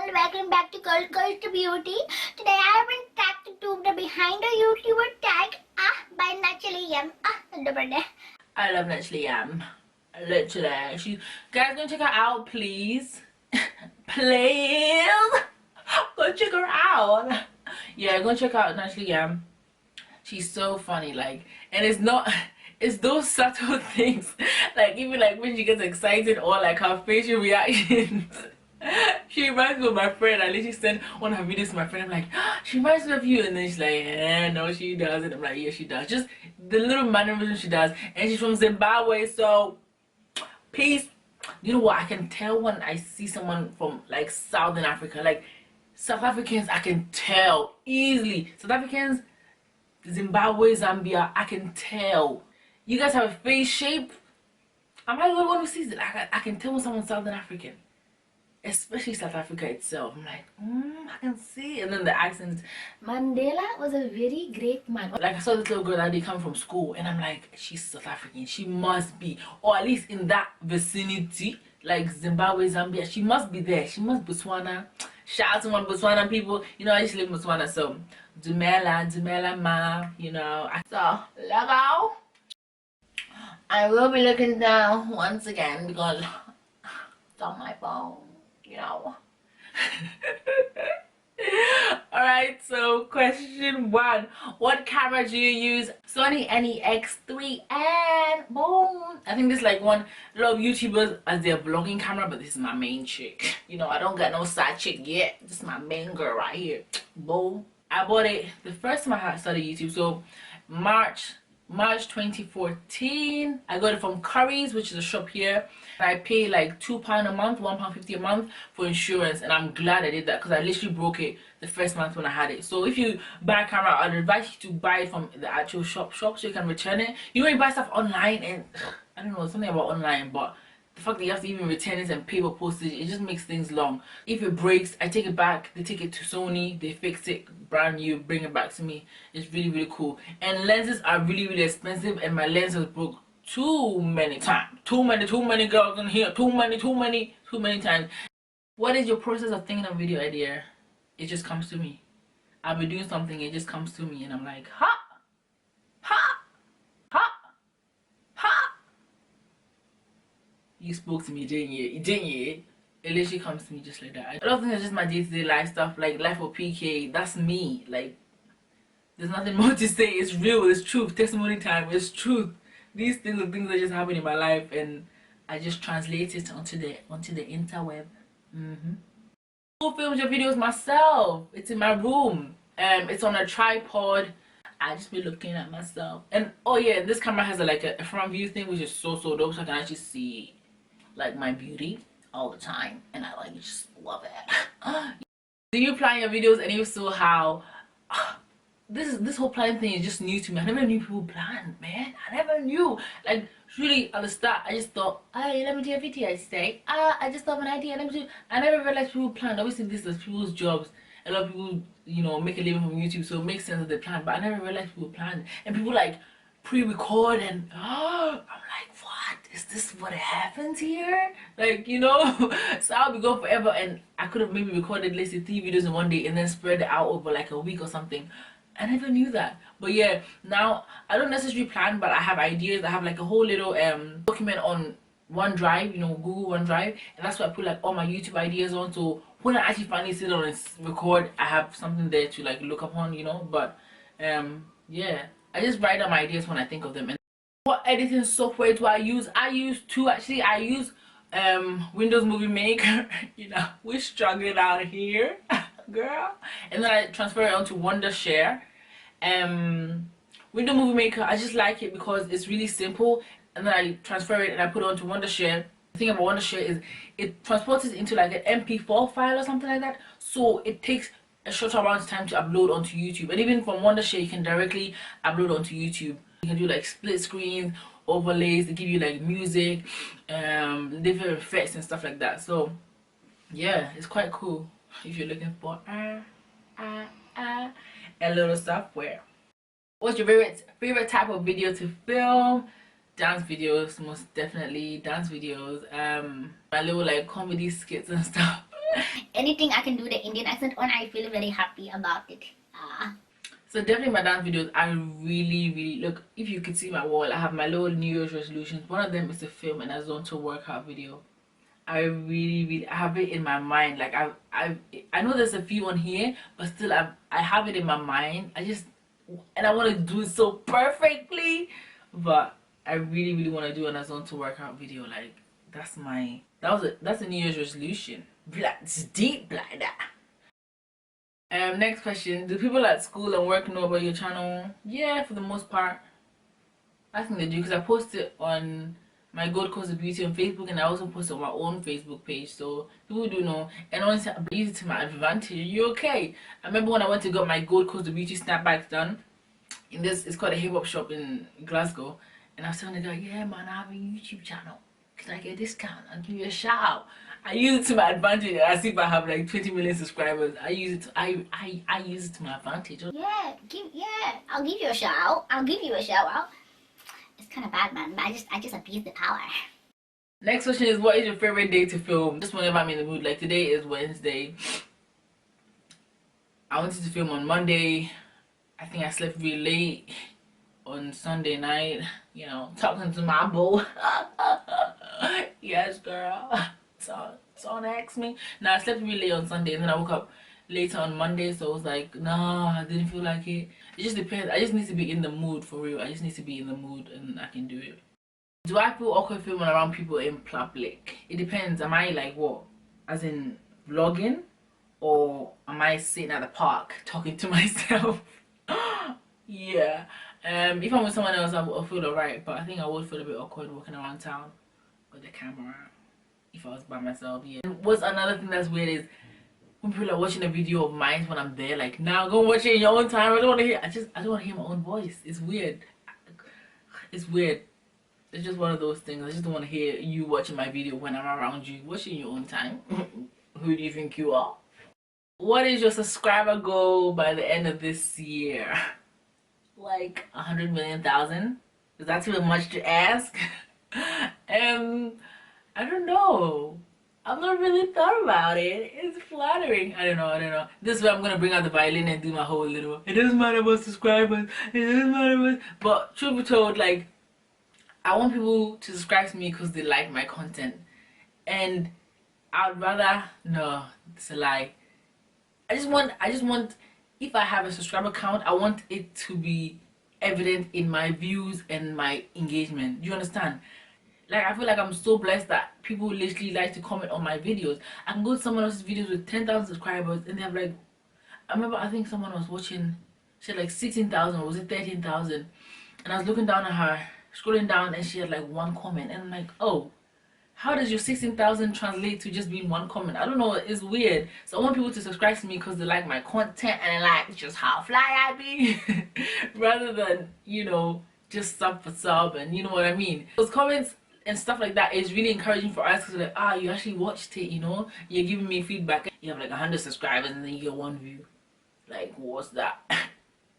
all, welcome back to Goldcoastdebuty. Today I have been tagged to the behind a YouTuber tag by Naturally Yum. The birthday. I love Naturally Yum. Literally. Guys, go check her out, please. Please. Go check her out. Yeah, go check out Naturally Yum. She's so funny, like, and it's those subtle things, like even like when she gets excited or like her facial reactions. She reminds me of my friend. I literally sent one of her videos to my friend. I'm like, she reminds me of you, and then she's like, no, she doesn't. I'm like, yeah, she does. Just the little mannerisms she does, and she's from Zimbabwe, so peace. You know what? I can tell when I see someone from like Southern Africa, like South Africans. I can tell easily. South Africans, Zimbabwe, Zambia, I can tell. You guys have a face shape. I'm like the only one who sees it. I can tell when someone's Southern African, especially South Africa itself. I'm like, I can see. And then the accent. Mandela was a very great man. Like I saw this little girl that day come from school, and I'm like, she's South African. She must be, or at least in that vicinity, like Zimbabwe, Zambia. She must be there. She must be Botswana. Shout out to my Botswana people. You know, I just live in Botswana, so Dumela ma. You know, so legal. I will be looking down once again because it's on my phone, you know. Alright, so question 1. What camera do you use? Sony NEX3 and boom. I think this is like one, a lot of YouTubers as their vlogging camera, but this is my main chick. You know, I don't got no side chick yet. This is my main girl right here. Boom. I bought it the first time I started YouTube, so March 2014. I got it from Curry's, which is a shop here. I pay like £2 a month, £1.50 a month for insurance, and I'm glad I did that because I literally broke it the first month when I had it. So if you buy a camera, I'd advise you to buy it from the actual shop so you can return it. You know, you buy stuff online and I don't know, something about online, but the fact that you have to even return it and pay for postage, it just makes things long. If it breaks, I take it back, they take it to Sony, they fix it brand new, bring it back to me. It's really cool. And lenses are really expensive, and my lenses broke too many times. Too many girls in here. Too many times. What is your process of thinking of a video idea? It just comes to me. I'll be doing something, it just comes to me, and I'm like, ha. You spoke to me, didn't you? It literally comes to me just like that. I don't think it's just my day-to-day life stuff, like life of PK. That's me. Like, there's nothing more to say. It's real, it's truth. Testimony time, it's truth. These things are things that just happen in my life, and I just translate it onto the interweb. Who films your videos? Myself. It's in my room. It's on a tripod. I just be looking at myself. And oh yeah, this camera has a front view thing, which is so dope, so I can actually see like my beauty all the time, and I like just love it. Do you plan your videos, and if so, how? This whole plan thing is just new to me. I never knew people planned, man. I never knew. Like really at the start, I just thought, hey, let me do a video today. I just thought of an idea. I never realized people planned. Obviously, this is people's jobs. A lot of people, you know, make a living from YouTube, so it makes sense that they plan. But I never realized people planned, and people like pre-record, and I'm like, what is this? What happens here? Like, you know. So I'll be going forever, and I could have maybe recorded, let's say, 3 videos in one day and then spread it out over like a week or something. I never knew that. But yeah, now I don't necessarily plan, but I have ideas. I have like a whole little document on OneDrive, you know, Google OneDrive, and that's where I put like all my YouTube ideas on. So when I actually finally sit down and record, I have something there to like look upon, you know. But yeah, I just write down my ideas when I think of them. And what editing software do I use? I use 2 actually. I use Windows Movie Maker. You know, we're struggling out here, girl. And then I transfer it onto Wondershare. Windows Movie Maker, I just like it because it's really simple, and then I transfer it and I put it onto Wondershare. The thing about Wondershare is it transports it into like an MP4 file or something like that, so it takes a short amount of time to upload onto YouTube. And even from Wondershare, you can directly upload onto YouTube. You can do like split screens, overlays, they give you like music, different effects and stuff like that. So yeah, it's quite cool if you're looking for a little software. What's your favorite type of video to film? Dance videos, most definitely dance videos. My little like comedy skits and stuff. Anything I can do the Indian accent on, I feel very happy about it. So definitely my dance videos, I really look, if you could see my wall, I have my little New Year's resolutions. One of them is to film an Azonto workout video. I really I have it in my mind. Like I know there's a few on here, but still I have it in my mind. I want to do it so perfectly, but I really want to do an Azonto workout video. Like that's a New Year's resolution. It's deep like that. Next question. Do people at school and work know about your channel? Yeah, for the most part. I think they do, because I post it on my Goldcoastdebuty on Facebook, and I also post it on my own Facebook page, so people do know. And honestly, I use it to my advantage. You okay? I remember when I went to get my Goldcoastdebuty snapbacks done in this, it's called a hip hop shop in Glasgow, and I was telling the guy, yeah man, I have a YouTube channel, can I get a discount? I'll give you a shout out. I use it to my advantage. As if I have like 20 million subscribers. I use it to, I use it to my advantage. Yeah, I'll give you a shout out. I'll give you a shout out. It's kind of bad, man, but I just abuse the power. Next question is, what is your favorite day to film? Just whenever I'm in the mood. Like today is Wednesday. I wanted to film on Monday. I think I slept really late on Sunday night. You know, talking to my boo. Yes, girl. So ask me. Now I slept really late on Sunday, and then I woke up later on Monday, so I was like, nah, I didn't feel like it. It just depends. I just need to be in the mood, for real. I just need to be in the mood and I can do it. Do I feel awkward filming around people in public? It depends. Am I like what? As in vlogging? Or am I sitting at the park talking to myself? Yeah. If I'm with someone else, I'll feel alright, but I think I would feel a bit awkward walking around town with the camera if I was by myself. Yeah. And what's another thing that's weird is when people are watching a video of mine when I'm there, like, now go watch it in your own time. I don't want to hear. I don't want to hear my own voice. It's weird. It's weird. It's just one of those things. I just don't want to hear you watching my video when I'm around you. Watch it in your own time. Who do you think you are? What is your subscriber goal by the end of this year? Like 100 million thousand? Is that too much to ask? I don't know. I've not really thought about it. It's flattering. I don't know. This is where I'm gonna bring out the violin and do my whole little, it doesn't matter about subscribers, it doesn't matter about, but truth be told, like, I want people to subscribe to me because they like my content. And I'd rather, no, it's a lie. I just want, if I have a subscriber count, I want it to be evident in my views and my engagement. Do you understand? Like, I feel like I'm so blessed that people literally like to comment on my videos. I can go to someone else's videos with 10,000 subscribers and they have like, I remember I think someone was watching, she had like 16,000 or was it 13,000? And I was looking down at her, scrolling down, and she had like one comment, and I'm like, oh, how does your 16,000 translate to just being one comment? I don't know, it's weird. So I want people to subscribe to me because they like my content and they like just how fly I be rather than, you know, just sub for sub, and you know what I mean. Those comments and stuff like that is really encouraging for us, because like, you actually watched it, you know, you're giving me feedback. You have like 100 subscribers and then you get one view. Like, what's that?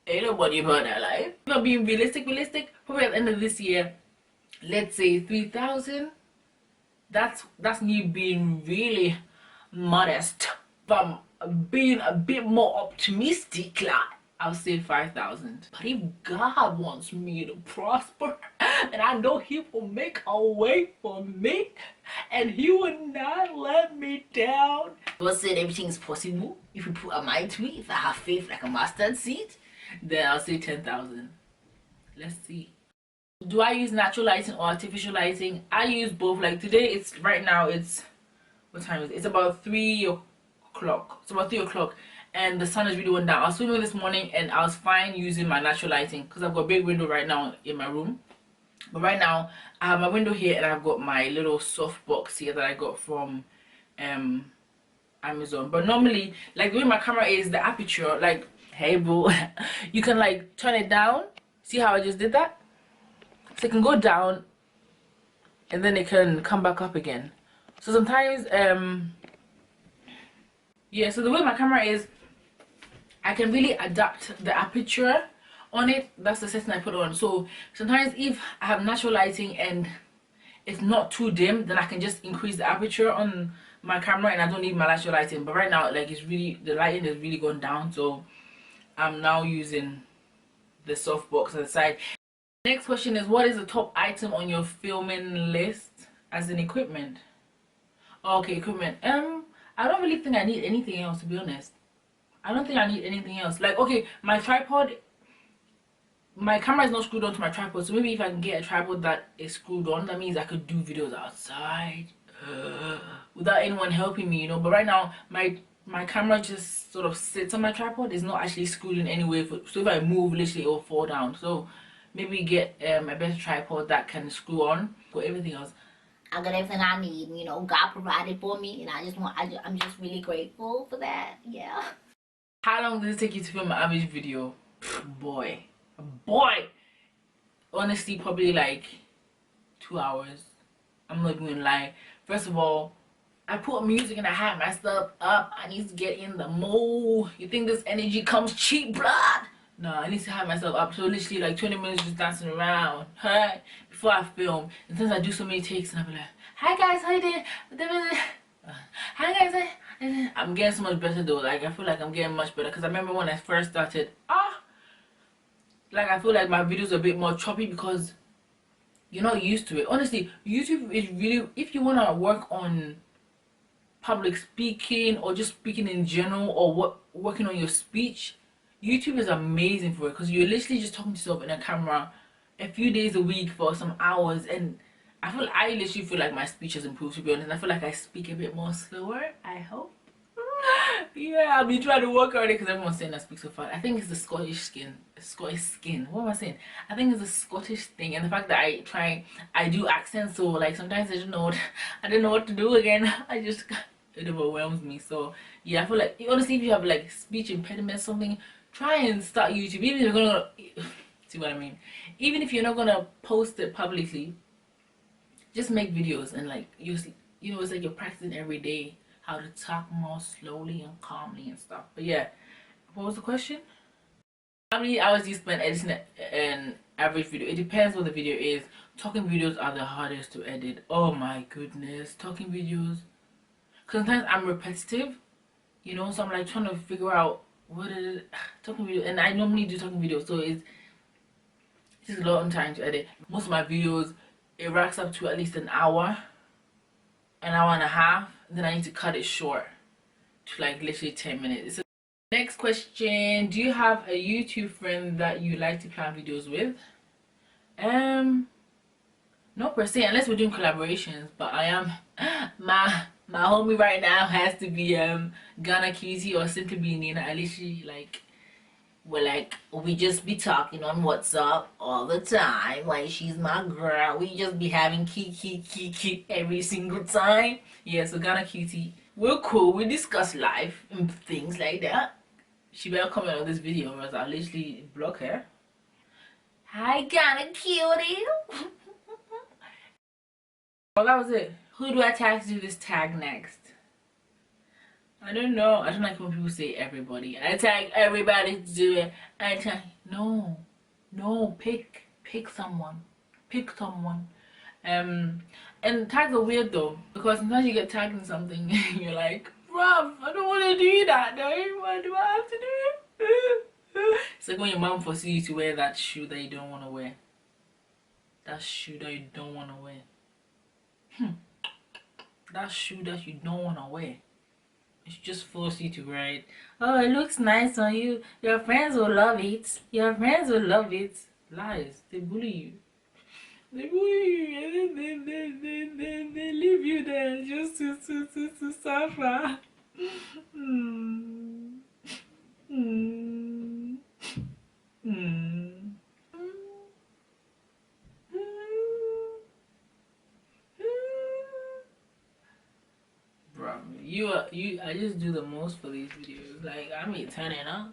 Ain't nobody about that life. If I'm being realistic, probably at the end of this year, let's say 3,000. That's me being really modest. If I'm being a bit more optimistic, like, I'll say 5,000. But if God wants me to prosper, and I know He will make a way for me, and He will not let me down. I said everything's possible if you put a mind to it. If I have faith like a mustard seed, then I'll say 10,000. Let's see. Do I use natural lighting or artificial lighting? I use both. Like today, right now it's, what time is it? It's about 3 o'clock. It's about 3 o'clock. And the sun is really went down. I was swimming this morning and I was fine using my natural lighting because I've got a big window right now in my room. But right now I have my window here and I've got my little soft box here that I got from Amazon. But normally, like the way my camera is, the aperture, like, hey boo, you can like turn it down. See how I just did that? So it can go down and then it can come back up again. So sometimes yeah, so the way my camera is, I can really adapt the aperture on it. That's the setting I put on. So sometimes if I have natural lighting and it's not too dim, then I can just increase the aperture on my camera and I don't need my natural lighting. But right now, like, it's really, the lighting is really gone down, so I'm now using the softbox on the side. Next question is, what is the top item on your filming list as in equipment? Okay, equipment. I don't really think I need anything else, to be honest. I don't think I need anything else. Like, okay, my tripod, my camera is not screwed onto my tripod, so maybe if I can get a tripod that is screwed on, that means I could do videos outside without anyone helping me, you know. But right now, my camera just sort of sits on my tripod. It's not actually screwed in any way, so if I move, literally it will fall down. So maybe get a better tripod that can screw on. For everything else, I got everything I need. You know, God provided for me, and I'm just really grateful for that. Yeah. how long does it take you to film an average video? Boy, honestly, probably like 2 hours. I'm not even gonna lie. First of all, I put music and I have my stuff up. I need to get in the mode. You think this energy comes cheap, blood? No, I need to have myself up. So literally like 20 minutes just dancing around, huh? Before I film. And since I do so many takes and I'll be like, hi guys, how you doing? Hi guys, I'm getting so much better though. Like, I feel like I'm getting much better. Because I remember when I first started, like, I feel like my videos are a bit more choppy because you're not used to it. Honestly, YouTube is really, if you want to work on public speaking or just speaking in general, or working on your speech, YouTube is amazing for it, because you're literally just talking to yourself in a camera a few days a week for some hours. And I literally feel like my speech has improved, to be honest. I feel like I speak a bit more slower, I hope. Yeah, I've been trying to work on it because everyone's saying I speak so fast. I think it's the Scottish skin. What am I saying? I think it's a Scottish thing, and the fact that I do accents, so like sometimes I don't know what to do again. It overwhelms me. So yeah, I feel like honestly, if you have like speech impediment or something, try and start YouTube. Even if you're gonna see what I mean. Even if you're not gonna post it publicly, just make videos and like you know, it's like you're practicing every day how to talk more slowly and calmly and stuff. But yeah, what was the question? How many hours do you spend editing an average video? It depends what the video is. Talking videos are the hardest to edit. Oh my goodness, talking videos. Cause sometimes I'm repetitive, you know, so I'm like trying to figure out what is talking video, and I normally do talking videos, so it's just a lot of time to edit. Most of my videos, it racks up to at least an hour and a half. Then I need to cut it short to like literally 10 minutes. Next question, do you have a YouTube friend that you like to plan videos with? Not per se, unless we're doing collaborations. But I am my homie right now has to be Ghana Cutie or Simply Be Nina. I literally we just be talking on WhatsApp all the time. Like, she's my girl. We just be having kiki every single time. Yeah, so Ghana Cutie, we're cool. We discuss life and things like that. She better comment on this video, or else I'll literally block her. Hi, Ghana Cutie. Well, that was it. Who do I tag to do this tag next? I don't know. I don't like when people say everybody. I tag everybody to do it. I tag no, pick someone. Pick someone. And tags are weird though, because sometimes you get tagged in something and you're like, bruv, I don't want to do that though. Why do I have to do it? It's like when your mom forces you to wear that shoe that you don't want to wear. That shoe that you don't want to wear. That shoe that you don't want to wear. She just force you to wear it. Oh, it looks nice on you. Your friends will love it. Your friends will love it. Lies. They bully you. They bully you, and then they leave you there just to suffer. Mm. Mm. Mm. Bro, I just do the most for these videos. Like, I be turning up.